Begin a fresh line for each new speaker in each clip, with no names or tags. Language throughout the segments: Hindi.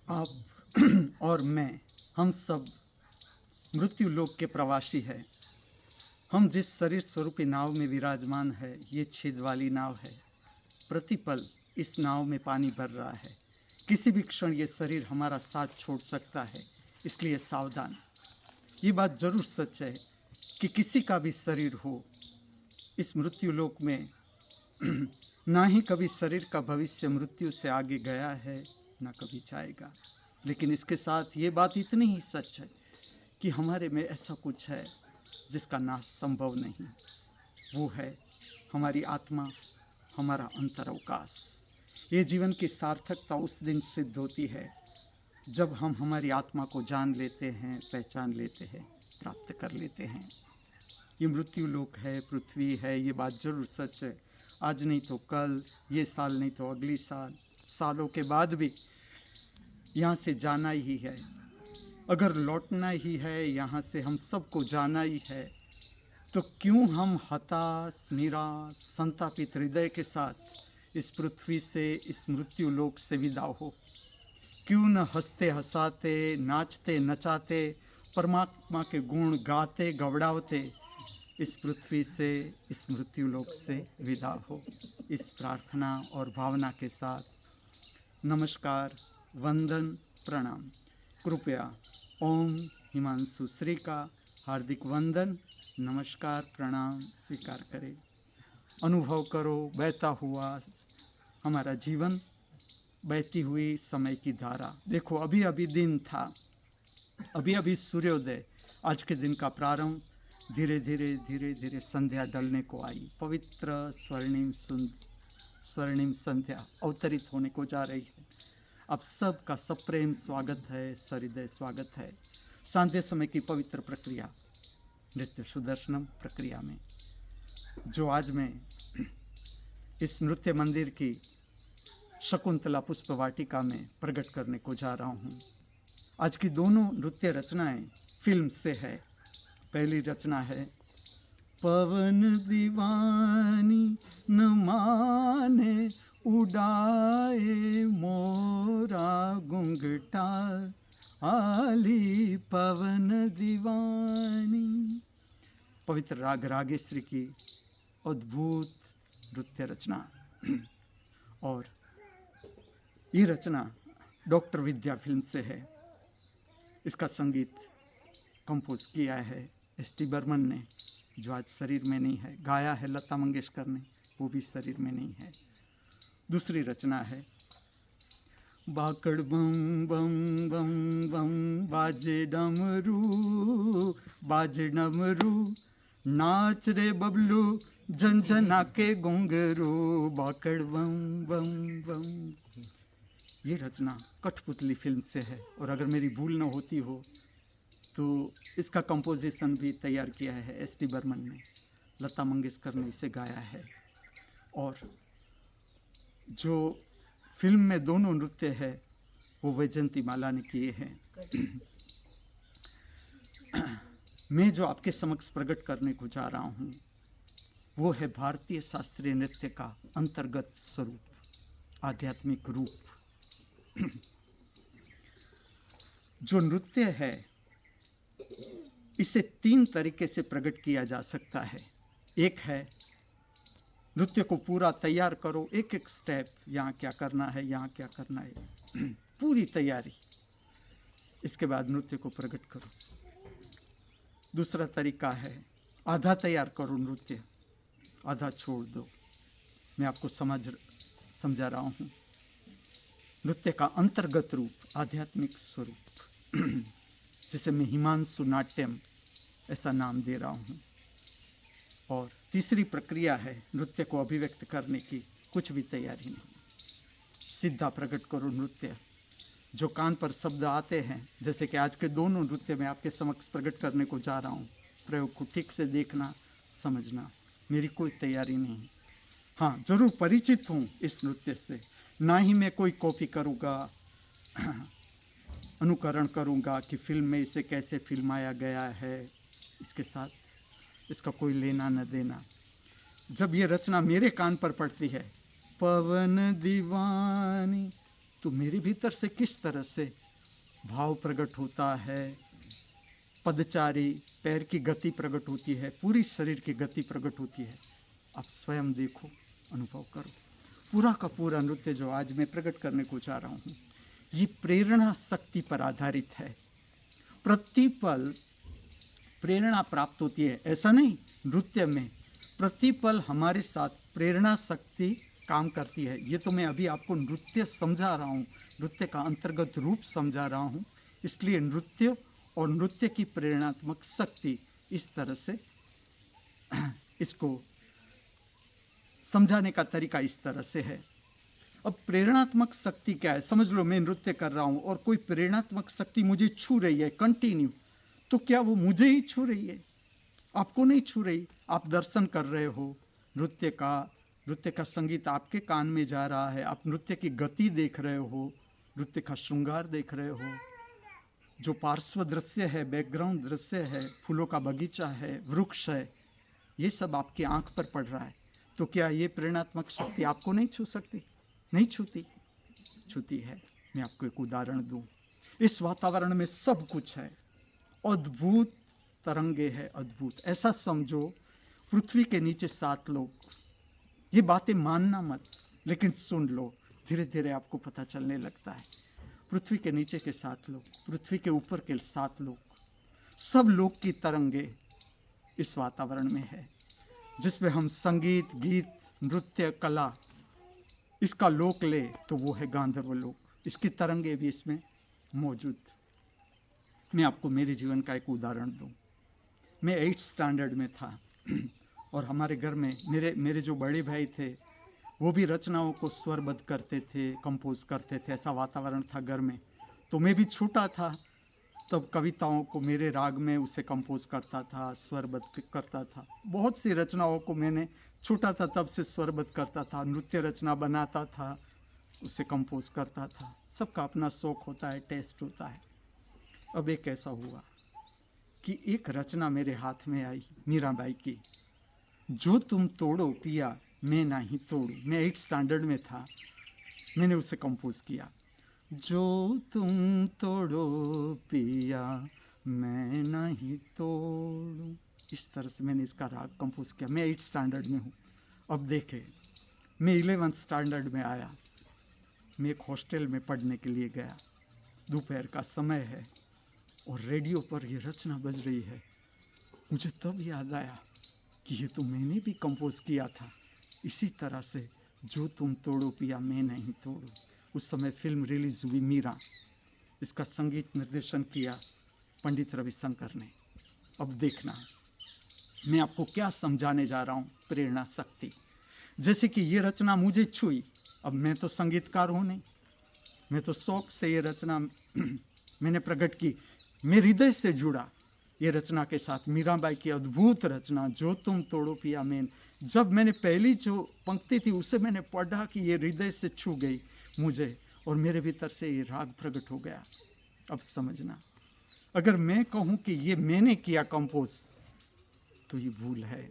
आप और मैं, हम सब मृत्यु लोक के प्रवासी हैं। हम जिस शरीर स्वरूपी नाव में विराजमान है, ये छेद वाली नाव है। प्रतिपल इस नाव में पानी भर रहा है। किसी भी क्षण ये शरीर हमारा साथ छोड़ सकता है, इसलिए सावधान। ये बात जरूर सच है कि किसी का भी शरीर हो इस मृत्यु लोक में ना ही कभी शरीर का भविष्य मृत्यु से आगे गया है, ना कभी जाएगा। लेकिन इसके साथ ये बात इतनी ही सच है कि हमारे में ऐसा कुछ है जिसका नाश संभव नहीं। वो है हमारी आत्मा, हमारा अंतरअवकाश। ये जीवन की सार्थकता उस दिन सिद्ध होती है जब हम हमारी आत्मा को जान लेते हैं, पहचान लेते हैं, प्राप्त कर लेते हैं। ये मृत्यु लोक है, पृथ्वी है, ये बात जरूर सच है। आज नहीं तो कल, ये साल नहीं तो अगली साल, सालों के बाद भी यहाँ से जाना ही है। अगर लौटना ही है, यहाँ से हम सबको जाना ही है, तो क्यों हम हताश, निराश, संतापित हृदय के साथ इस पृथ्वी से, इस मृत्यु लोक से विदा हो? क्यों न हंसते हंसाते, नाचते नचाते, परमात्मा के गुण गाते गवड़ावते इस पृथ्वी से, इस मृत्यु लोक से विदा हो? इस प्रार्थना और भावना के साथ नमस्कार, वंदन, प्रणाम। कृपया ओम हिमांशु श्री का हार्दिक वंदन, नमस्कार, प्रणाम स्वीकार करें। अनुभव करो बहता हुआ हमारा जीवन, बहती हुई समय की धारा। देखो, अभी अभी दिन था, अभी अभी सूर्योदय, आज के दिन का प्रारंभ। धीरे धीरे धीरे धीरे संध्या ढलने को आई। पवित्र स्वर्णिम संध्या अवतरित होने को जा रही है। आप सब का सप्रेम स्वागत है, सहृदय स्वागत है सांध्य समय की पवित्र प्रक्रिया, नृत्य सुदर्शनम प्रक्रिया में, जो आज मैं इस नृत्य मंदिर की शकुंतला पुष्प वाटिका में प्रकट करने को जा रहा हूँ। आज की दोनों नृत्य रचनाएं फिल्म से है। पहली रचना है पवन दीवानी न माने उड़ाए मोरा घुंघटा आली पवन दीवानी। पवित्र राग रागेश्वरी की अद्भुत नृत्य रचना। और ये रचना डॉक्टर विद्या फिल्म से है। इसका संगीत कंपोज किया है एस.टी. बर्मन ने, जो आज शरीर में नहीं है। गाया है लता मंगेशकर ने, वो भी शरीर में नहीं है। दूसरी रचना है बाकड़ बम बम बम बम बाजे डमरू नाच रे बबलू झंझना के घुंघरू, बाकड़ बम बम बम। ये रचना कठपुतली फिल्म से है। और अगर मेरी भूल न होती हो तो इसका कंपोजिशन भी तैयार किया है एस.टी. बर्मन ने, लता मंगेशकर ने इसे गाया है। और जो फिल्म में दोनों नृत्य है वो वैजयंती माला ने किए हैं। मैं जो आपके समक्ष प्रकट करने को जा रहा हूँ वो है भारतीय शास्त्रीय नृत्य का अंतर्गत स्वरूप, आध्यात्मिक रूप। जो नृत्य है इसे 3 तरीके से प्रकट किया जा सकता है। एक है नृत्य को पूरा तैयार करो, एक एक स्टेप, यहाँ क्या करना है, यहाँ क्या करना है, पूरी तैयारी। इसके बाद नृत्य को प्रकट करो। दूसरा तरीका है आधा तैयार करो नृत्य, आधा छोड़ दो। मैं आपको समझा रहा हूँ। नृत्य का अंतर्गत रूप, आध्यात्मिक स्वरूप, जिसे मैं हिमांशु नाट्यम ऐसा नाम दे रहा हूँ। और तीसरी प्रक्रिया है नृत्य को अभिव्यक्त करने की, कुछ भी तैयारी नहीं, सीधा प्रकट करो नृत्य। जो कान पर शब्द आते हैं, जैसे कि आज के दोनों नृत्य मैं आपके समक्ष प्रकट करने को जा रहा हूँ, प्रयोग को ठीक से देखना, समझना। मेरी कोई तैयारी नहीं, हाँ जरूर परिचित हूँ इस नृत्य से, ना ही मैं कोई कॉपी करूँगा, अनुकरण करूँगा कि फिल्म में इसे कैसे फिल्माया गया है, इसके साथ इसका कोई लेना न देना। जब ये रचना मेरे कान पर पड़ती है, पवन दीवानी, तो मेरे भीतर से किस तरह से भाव प्रकट होता है, पदचारी पैर की गति प्रकट होती है, पूरी शरीर की गति प्रकट होती है। आप स्वयं देखो, अनुभव करो। पूरा का पूरा नृत्य जो आज मैं प्रकट करने को चाह रहा हूँ, ये प्रेरणा शक्ति पर आधारित है। प्रतिपल प्रेरणा प्राप्त होती है, ऐसा नहीं, नृत्य में प्रतिपल हमारे साथ प्रेरणा शक्ति काम करती है। ये तो मैं अभी आपको नृत्य समझा रहा हूँ, नृत्य का अंतर्गत रूप समझा रहा हूँ, इसलिए नृत्य और नृत्य की प्रेरणात्मक शक्ति, इस तरह से इसको समझाने का तरीका इस तरह से है। अब प्रेरणात्मक शक्ति क्या है, समझ लो मैं नृत्य कर रहा हूँ और कोई प्रेरणात्मक शक्ति मुझे छू रही है कंटिन्यू, तो क्या वो मुझे ही छू रही है, आपको नहीं छू रही। आप दर्शन कर रहे हो नृत्य का संगीत आपके कान में जा रहा है, आप नृत्य की गति देख रहे हो, नृत्य का श्रृंगार देख रहे हो, जो पार्श्व दृश्य है, बैकग्राउंड दृश्य है, फूलों का बगीचा है, वृक्ष है, ये सब आपकी आंख पर पड़ रहा है। तो क्या ये प्रेरणात्मक शक्ति आपको नहीं छू सकती? नहीं छूती, छूती है। मैं आपको एक उदाहरण दूं, इस वातावरण में सब कुछ है, अद्भुत तरंगे है, अद्भुत। ऐसा समझो पृथ्वी के नीचे 7 लोग, ये बातें मानना मत, लेकिन सुन लो, धीरे धीरे आपको पता चलने लगता है। पृथ्वी के नीचे के 7 लोग, पृथ्वी के ऊपर के 7 लोग, सब लोग की तरंगे इस वातावरण में है, जिसमें हम संगीत, गीत, नृत्य, कला, इसका लोक ले तो वो है गांधर्व लोक, इसकी तरंगे भी इसमें मौजूद। मैं आपको मेरे जीवन का एक उदाहरण दूं। मैं 8th स्टैंडर्ड में था और हमारे घर में मेरे जो बड़े भाई थे वो भी रचनाओं को स्वरबद्ध करते थे, कंपोज करते थे, ऐसा वातावरण था घर में। तो मैं भी छोटा था तब कविताओं को मेरे राग में उसे कंपोज करता था, स्वरबद्ध करता था। बहुत सी रचनाओं को मैंने छोटा था तब से स्वरबद्ध करता था, नृत्य रचना बनाता था, उसे कंपोज करता था। सबका अपना शौक होता है, टेस्ट होता है। अब एक ऐसा हुआ कि एक रचना मेरे हाथ में आई मीराबाई की, जो तुम तोड़ो पिया मैं नहीं तोड़ू। मैं 8th स्टैंडर्ड में था, मैंने उसे कंपोज किया। जो तुम तोड़ो पिया मैं नहीं तोड़ू, इस तरह से मैंने इसका राग कंपोज किया। मैं 8th स्टैंडर्ड में हूँ। अब देखे, मैं 11th स्टैंडर्ड में आया, मैं एक हॉस्टल में पढ़ने के लिए गया, दोपहर का समय है और रेडियो पर ये रचना बज रही है। मुझे तब याद आया कि ये तो मैंने भी कंपोज किया था इसी तरह से, जो तुम तोड़ो पिया मैं नहीं तोड़ू। उस समय फिल्म रिलीज हुई मीरा, इसका संगीत निर्देशन किया पंडित रविशंकर ने। अब देखना मैं आपको क्या समझाने जा रहा हूँ, प्रेरणा शक्ति। जैसे कि ये रचना मुझे छुई, अब मैं तो संगीतकार हूँ नहीं, मैं तो शौक से ये रचना मैंने प्रकट की, मैं हृदय से जुड़ा ये रचना के साथ। मीराबाई की अद्भुत रचना, जो तुम तोड़ो पिया मैं। जब मैंने पहली जो पंक्ति थी उसे मैंने पढ़ा कि ये हृदय से छू गई मुझे और मेरे भीतर से ये राग प्रकट हो गया। अब समझना, अगर मैं कहूँ कि ये मैंने किया कंपोज तो ये भूल है।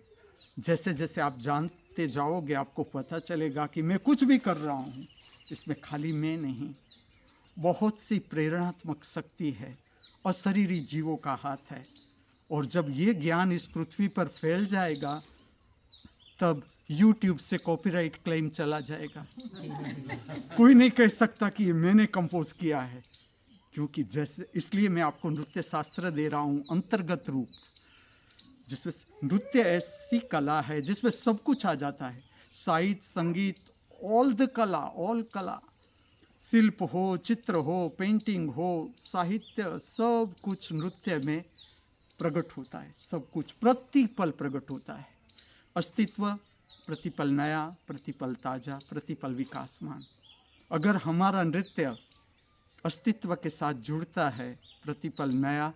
जैसे जैसे आप जानते जाओगे आपको पता चलेगा कि मैं कुछ भी कर रहा हूँ, इसमें खाली मैं नहीं, बहुत सी प्रेरणात्मक शक्ति है, अशरीरी जीवों का हाथ है। और जब ये ज्ञान इस पृथ्वी पर फैल जाएगा तब YouTube से कॉपीराइट क्लेम चला जाएगा। कोई नहीं कह सकता कि ये मैंने कंपोज किया है, क्योंकि जैसे, इसलिए मैं आपको नृत्य शास्त्र दे रहा हूँ, अंतर्गत रूप, जिसमें नृत्य ऐसी कला है जिसमें सब कुछ आ जाता है, साहित्य, संगीत, ऑल कला, शिल्प हो, चित्र हो, पेंटिंग हो, साहित्य, सब कुछ नृत्य में प्रकट होता है। सब कुछ प्रतिपल प्रकट होता है। अस्तित्व प्रतिपल नया, प्रतिपल ताजा, प्रतिपल विकासमान। अगर हमारा नृत्य अस्तित्व के साथ जुड़ता है, प्रतिपल नया,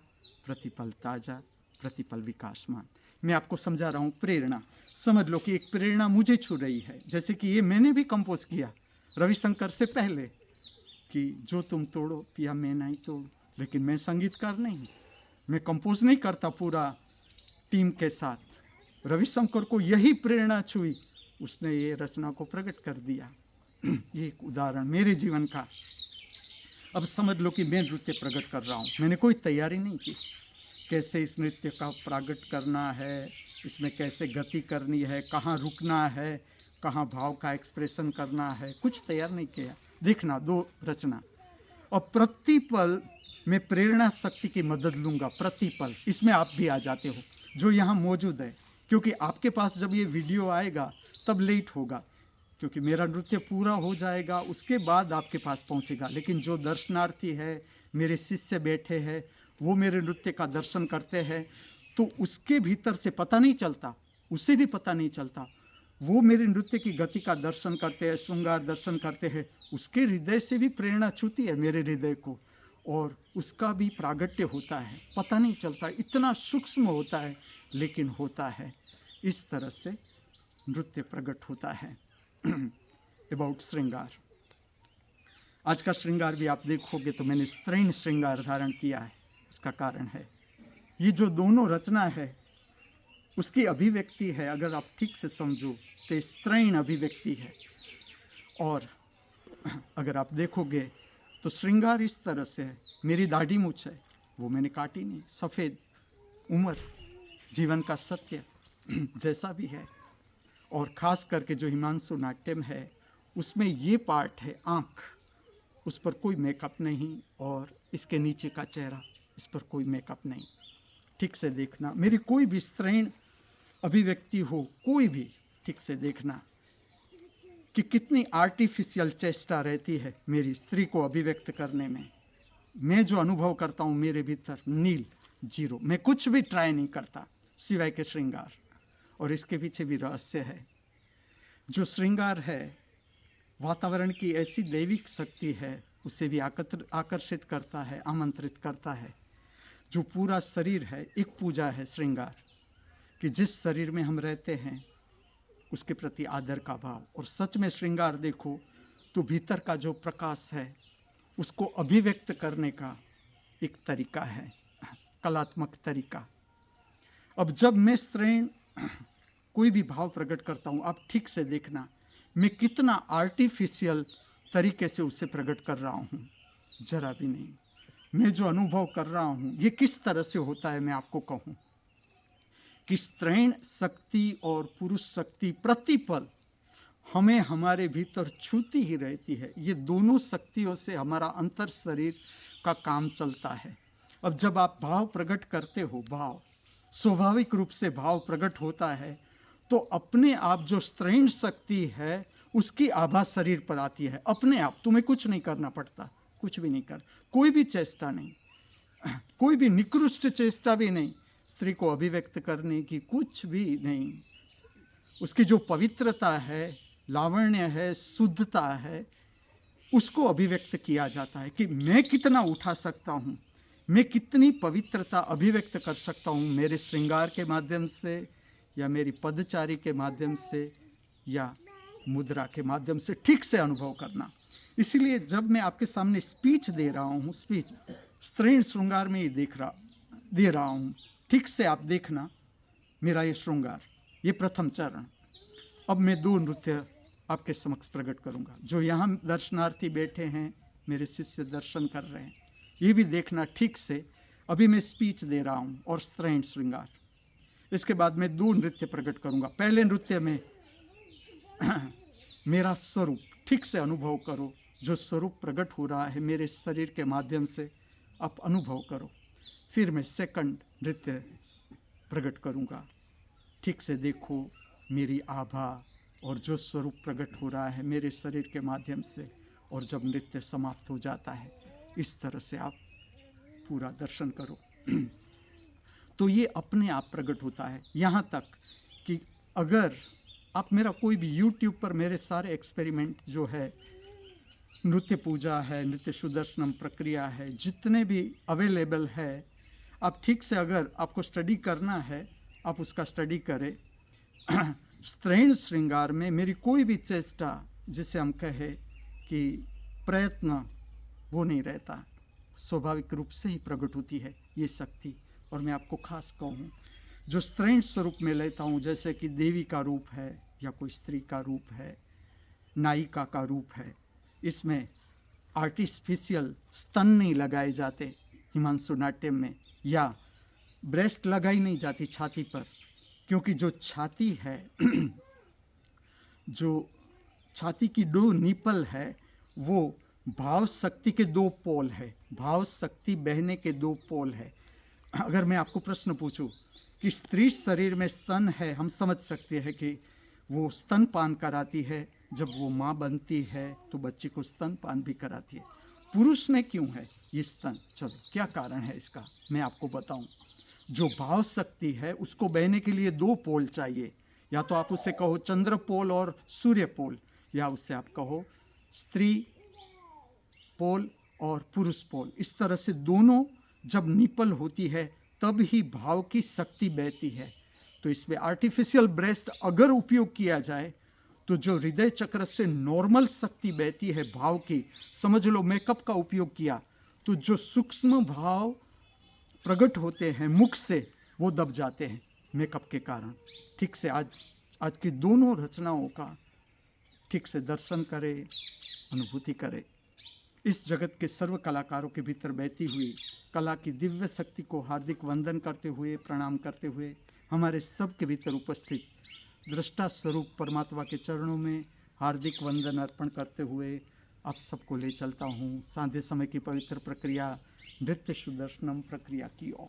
प्रतिपल ताजा, प्रतिपल विकासमान। मैं आपको समझा रहा हूँ प्रेरणा। समझ लो कि एक प्रेरणा मुझे छू रही है, जैसे कि ये मैंने भी कंपोज किया रविशंकर से पहले कि जो तुम तोड़ो पिया मैं नहीं तोड़ू। लेकिन मैं संगीतकार नहीं, मैं कंपोज नहीं करता पूरा टीम के साथ। रविशंकर को यही प्रेरणा छुई, उसने ये रचना को प्रकट कर दिया। ये एक उदाहरण मेरे जीवन का। अब समझ लो कि मैं नृत्य प्रकट कर रहा हूँ, मैंने कोई तैयारी नहीं की। कैसे इस नृत्य का प्रकट करना है, इसमें कैसे गति करनी है, कहाँ रुकना है, कहाँ भाव का एक्सप्रेशन करना है, कुछ तैयार नहीं किया। देखना दो रचना। और प्रतिपल मैं प्रेरणा शक्ति की मदद लूँगा। प्रतिपल इसमें आप भी आ जाते हो जो यहाँ मौजूद है, क्योंकि आपके पास जब ये वीडियो आएगा तब लेट होगा, क्योंकि मेरा नृत्य पूरा हो जाएगा उसके बाद आपके पास पहुँचेगा। लेकिन जो दर्शनार्थी है, मेरे शिष्य बैठे हैं, वो मेरे नृत्य का दर्शन करते हैं, तो उसके भीतर से पता नहीं चलता, उसे भी पता नहीं चलता, वो मेरे नृत्य की गति का दर्शन करते हैं, श्रृंगार दर्शन करते हैं, उसके हृदय से भी प्रेरणा छूती है मेरे हृदय को, और उसका भी प्रागट्य होता है। पता नहीं चलता, इतना सूक्ष्म होता है, लेकिन होता है। इस तरह से नृत्य प्रकट होता है। अबाउट श्रृंगार। आज का श्रृंगार भी आप देखोगे तो मैंने स्त्रैण श्रृंगार धारण किया है। उसका कारण है ये जो दोनों रचना है उसकी अभिव्यक्ति है। अगर आप ठीक से समझो तो स्त्रैण अभिव्यक्ति है। और अगर आप देखोगे तो श्रृंगार इस तरह से है। मेरी दाढ़ी मूछ है, वो मैंने काटी नहीं, सफ़ेद उम्र, जीवन का सत्य जैसा भी है। और ख़ास करके जो हिमांशु नाट्यम है उसमें ये पार्ट है आँख, उस पर कोई मेकअप नहीं, और इसके नीचे का चेहरा, इस पर कोई मेकअप नहीं। ठीक से देखना, मेरी कोई भी स्त्रैण अभिव्यक्ति हो, कोई भी ठीक से देखना कि कितनी आर्टिफिशियल चेष्टा रहती है मेरी स्त्री को अभिव्यक्त करने में। मैं जो अनुभव करता हूँ मेरे भीतर नील, जीरो, मैं कुछ भी ट्राई नहीं करता सिवाय के श्रृंगार। और इसके पीछे भी रहस्य है। जो श्रृंगार है वातावरण की ऐसी दैविक शक्ति है, उसे भी आकर्षित करता है, आमंत्रित करता है। जो पूरा शरीर है एक पूजा है श्रृंगार, कि जिस शरीर में हम रहते हैं उसके प्रति आदर का भाव। और सच में श्रृंगार देखो तो भीतर का जो प्रकाश है उसको अभिव्यक्त करने का एक तरीका है, कलात्मक तरीका। अब जब मैं स्त्रैण कोई भी भाव प्रकट करता हूँ, आप ठीक से देखना मैं कितना आर्टिफिशियल तरीके से उसे प्रकट कर रहा हूँ, जरा भी नहीं। मैं जो अनुभव कर रहा हूँ ये किस तरह से होता है, मैं आपको कहूँ कि स्त्रैण शक्ति और पुरुष शक्ति प्रतिपल हमें हमारे भीतर छूती ही रहती है। ये दोनों शक्तियों से हमारा अंतर शरीर का काम चलता है। अब जब आप भाव प्रकट करते हो, भाव स्वाभाविक रूप से भाव प्रकट होता है, तो अपने आप जो स्त्रैण शक्ति है उसकी आभा शरीर पर आती है अपने आप। तुम्हें कुछ नहीं करना पड़ता, कुछ भी नहीं कर, कोई भी चेष्टा नहीं, कोई भी निकृष्ट चेष्टा भी नहीं स्त्री को अभिव्यक्त करने की, कुछ भी नहीं। उसकी जो पवित्रता है, लावण्य है, शुद्धता है, उसको अभिव्यक्त किया जाता है कि मैं कितना उठा सकता हूँ, मैं कितनी पवित्रता अभिव्यक्त कर सकता हूँ मेरे श्रृंगार के माध्यम से, या मेरी पदचारी के माध्यम से, या मुद्रा के माध्यम से। ठीक से अनुभव करना। इसलिए जब मैं आपके सामने स्पीच दे रहा हूँ, स्पीच स्त्रैण श्रृंगार में ही दे रहा हूँ, ठीक से आप देखना मेरा ये श्रृंगार, ये प्रथम चरण। अब मैं दो नृत्य आपके समक्ष प्रकट करूँगा। जो यहाँ दर्शनार्थी बैठे हैं, मेरे शिष्य दर्शन कर रहे हैं, ये भी देखना ठीक से। अभी मैं स्पीच दे रहा हूँ और स्त्रैण श्रृंगार। इसके बाद मैं दो नृत्य प्रकट करूँगा। पहले नृत्य में मेरा स्वरूप ठीक से अनुभव करो, जो स्वरूप प्रकट हो रहा है मेरे शरीर के माध्यम से आप अनुभव करो। फिर मैं सेकंड नृत्य प्रकट करूँगा। ठीक से देखो मेरी आभा और जो स्वरूप प्रकट हो रहा है मेरे शरीर के माध्यम से। और जब नृत्य समाप्त हो जाता है इस तरह से आप पूरा दर्शन करो। तो ये अपने आप प्रकट होता है। यहाँ तक कि अगर आप मेरा कोई भी यूट्यूब पर मेरे सारे एक्सपेरिमेंट जो है, नृत्य पूजा है, नृत्य सुदर्शनम प्रक्रिया है, जितने भी अवेलेबल है, आप ठीक से अगर आपको स्टडी करना है आप उसका स्टडी करें। स्त्रैण श्रृंगार में मेरी कोई भी चेष्टा, जिसे हम कहें कि प्रयत्न, वो नहीं रहता, स्वाभाविक रूप से ही प्रकट होती है ये शक्ति। और मैं आपको खास कहूँ, जो स्त्रैण स्वरूप में लेता हूँ, जैसे कि देवी का रूप है या कोई स्त्री का रूप है, नायिका का रूप है, इसमें आर्टिफिशियल स्तन नहीं लगाए जाते हिमांशु नाट्यम में, या ब्रेस्ट लगाई नहीं जाती छाती पर, क्योंकि जो छाती है जो छाती की 2 निपल है वो भाव शक्ति के 2 पोल है, भाव शक्ति बहने के 2 पोल है। अगर मैं आपको प्रश्न पूछूं कि स्त्री शरीर में स्तन है, हम समझ सकते हैं कि वो स्तनपान कराती है, जब वो माँ बनती है तो बच्चे को स्तनपान भी कराती है। पुरुष में क्यों है ये स्तन? चलो क्या कारण है इसका मैं आपको बताऊं। जो भाव शक्ति है उसको बहने के लिए 2 पोल चाहिए, या तो आप उसे कहो चंद्र पोल और सूर्य पोल, या उससे आप कहो स्त्री पोल और पुरुष पोल। इस तरह से दोनों जब निपल होती है तब ही भाव की शक्ति बहती है। तो इसमें आर्टिफिशियल ब्रेस्ट अगर उपयोग किया जाए तो जो हृदय चक्र से नॉर्मल शक्ति बहती है भाव की, समझ लो मेकअप का उपयोग किया तो जो सूक्ष्म भाव प्रकट होते हैं मुख से वो दब जाते हैं मेकअप के कारण। ठीक से आज की दोनों रचनाओं का ठीक से दर्शन करें, अनुभूति करें। इस जगत के सर्व कलाकारों के भीतर बहती हुई कला की दिव्य शक्ति को हार्दिक वंदन करते हुए, प्रणाम करते हुए, हमारे सब के भीतर उपस्थित दृष्टा स्वरूप परमात्मा के चरणों में हार्दिक वंदन अर्पण करते हुए आप सबको ले चलता हूँ सांध्य समय की पवित्र प्रक्रिया नृत्य सुदर्शनम प्रक्रिया की ओर।